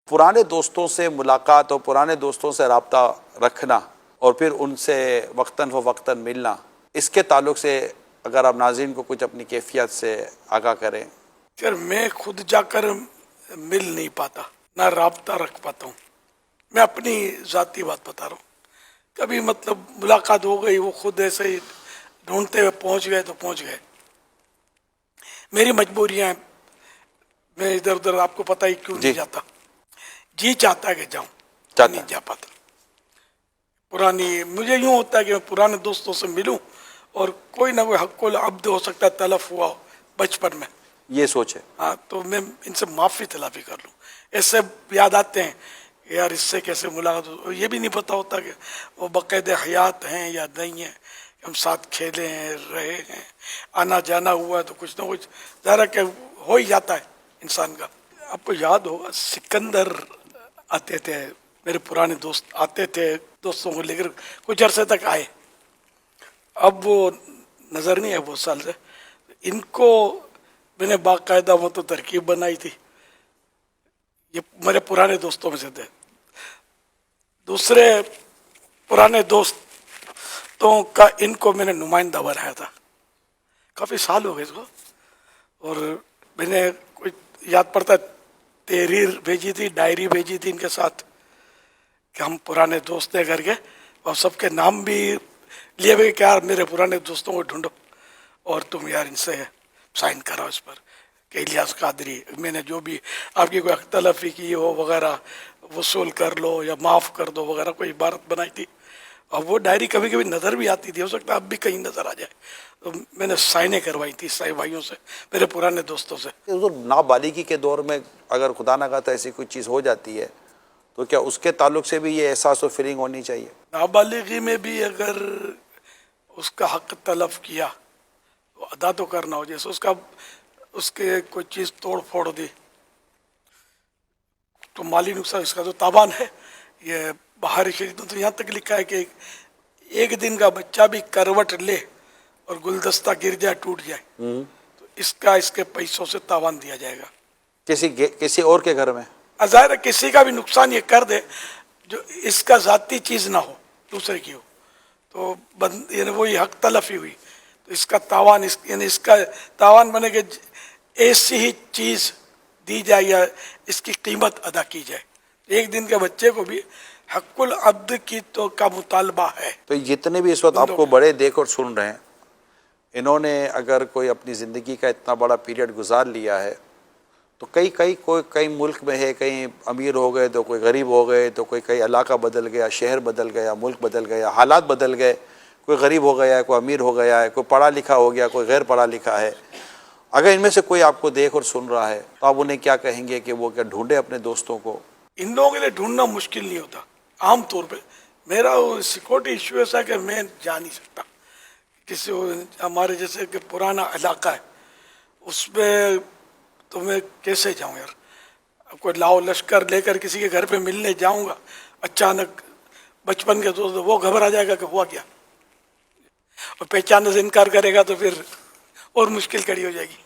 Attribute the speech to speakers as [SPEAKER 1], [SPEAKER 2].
[SPEAKER 1] پرانے دوستوں سے ملاقات اور پرانے دوستوں سے رابطہ رکھنا اور پھر ان سے وقتاً فوقتاً ملنا، اس کے تعلق سے اگر آپ ناظرین کو کچھ اپنی کیفیت سے آگاہ کریں۔
[SPEAKER 2] سر میں خود جا کر مل نہیں پاتا، نہ رابطہ رکھ پاتا ہوں۔ میں اپنی ذاتی بات بتا رہا ہوں، کبھی مطلب ملاقات ہو گئی، وہ خود ایسے ہی ڈھونڈتے ہوئے پہنچ گئے تو پہنچ گئے۔ میری مجبوریاں ہیں، میں ادھر ادھر آپ کو پتہ ہی کیوں نہیں جاتا۔ جی چاہتا ہے کہ جاؤں، نہیں جا پاتا۔ پرانی مجھے یوں ہوتا ہے کہ میں پرانے دوستوں سے ملوں اور کوئی نہ کوئی حق العبد ہو سکتا ہے تلف ہوا ہو بچپن میں،
[SPEAKER 1] یہ سوچ ہے۔
[SPEAKER 2] ہاں تو میں ان سے معافی تلافی کر لوں۔ ایسے یاد آتے ہیں یار اس سے کیسے ملاقات ہو، یہ بھی نہیں پتہ ہوتا کہ وہ باقاعدہ حیات ہیں یا نہیں ہیں، ہم ساتھ کھیلے ہیں، رہے ہیں، آنا جانا ہوا ہے تو کچھ نہ کچھ ذرا کہ ہو ہی جاتا ہے انسان کا۔ آپ کو یاد ہوگا سکندر آتے تھے، میرے پرانے دوست آتے تھے، دوستوں کو لے کر کچھ عرصے تک آئے، اب وہ نظر نہیں ہے بہت سال سے۔ ان کو میں نے باقاعدہ وہ تو ترکیب بنائی تھی، یہ میرے پرانے دوستوں میں سے تھے۔ دوسرے پرانے دوستوں کا ان کو میں نے نمائندہ بنایا تھا، کافی سال ہو گئے اس کو، اور میں نے کوئی یاد پڑتا تحریر بھیجی تھی، ڈائری بھیجی تھی ان کے ساتھ کہ ہم پرانے دوست ہیں کر کے، اور سب کے نام بھی لیے ہوئے کہ یار میرے پرانے دوستوں کو ڈھونڈو اور تم یار ان سے سائن کراؤ اس پر کہ الیاس قادری، میں نے جو بھی آپ کی کوئی اختلافی کی ہو وغیرہ وصول کر لو یا معاف کر دو وغیرہ کوئی عبارت بنائی تھی، اور وہ ڈائری کبھی کبھی نظر بھی آتی تھی، ہو سکتا ہے اب بھی کہیں نظر آ جائے، تو میں نے سائنیں کروائی تھی عیسائی بھائیوں سے، میرے پرانے دوستوں سے۔
[SPEAKER 1] حضور نابالغی کے دور میں اگر خدا نہ خواستہ ایسی کوئی چیز ہو جاتی ہے تو کیا اس کے تعلق سے بھی یہ احساس و فیلنگ ہونی چاہیے؟
[SPEAKER 2] نابالغی میں بھی اگر اس کا حق تلف کیا تو ادا تو کرنا ہو، جیسے اس کے کوئی چیز توڑ پھوڑ دی تو مالی نقصان، اس کا تو تاوان ہے۔ یہ بہاری شریعت تو یہاں تک لکھا ہے کہ ایک دن کا بچہ بھی کروٹ لے اور گلدستہ گر جائے ٹوٹ جائے تو اس کے پیسوں سے تاوان دیا جائے گا
[SPEAKER 1] کسی اور کے گھر میں۔
[SPEAKER 2] ظاہر ہے کسی کا بھی نقصان یہ کر دے جو اس کا ذاتی چیز نہ ہو، دوسرے کی ہو، تو یعنی وہی حق تلفی ہوئی، تو اس کا تاوان یعنی اس کا تاوان بنے کہ ایسی ہی چیز دی جائے یا اس کی قیمت ادا کی جائے۔ ایک دن کے بچے کو بھی حق العبد کی تو کا مطالبہ ہے۔
[SPEAKER 1] تو جتنے بھی اس وقت آپ کو بڑے دیکھ اور سن رہے ہیں، انہوں نے اگر کوئی اپنی زندگی کا اتنا بڑا پیریڈ گزار لیا ہے تو کئی ملک میں ہے، کئی امیر ہو گئے تو کوئی غریب ہو گئے، تو کئی علاقہ بدل گیا، شہر بدل گیا، ملک بدل گیا، حالات بدل گئے، کوئی غریب ہو گیا ہے، کوئی امیر ہو گیا ہے، کوئی پڑھا لکھا ہو گیا، کوئی غیر پڑھا لکھا ہے۔ اگر ان میں سے کوئی آپ کو دیکھ اور سن رہا ہے تو آپ انہیں کیا کہیں گے کہ وہ کیا ڈھونڈے اپنے دوستوں کو؟
[SPEAKER 2] ان لوگوں کے لیے ڈھونڈنا مشکل نہیں ہوتا، عام طور پہ میرا سیکورٹی ایشو ایسا ہے کہ میں جا نہیں سکتا کسی، ہمارے جیسے کہ پرانا علاقہ ہے اس میں تو میں کیسے جاؤں یار، کوئی لاؤ لشکر لے کر کسی کے گھر پہ ملنے جاؤں گا، اچانک بچپن کے دوست وہ گھبرا جائے گا کہ ہوا کیا، اور پہچاننے سے انکار کرے گا تو پھر اور مشکل کھڑی ہو جائے گی۔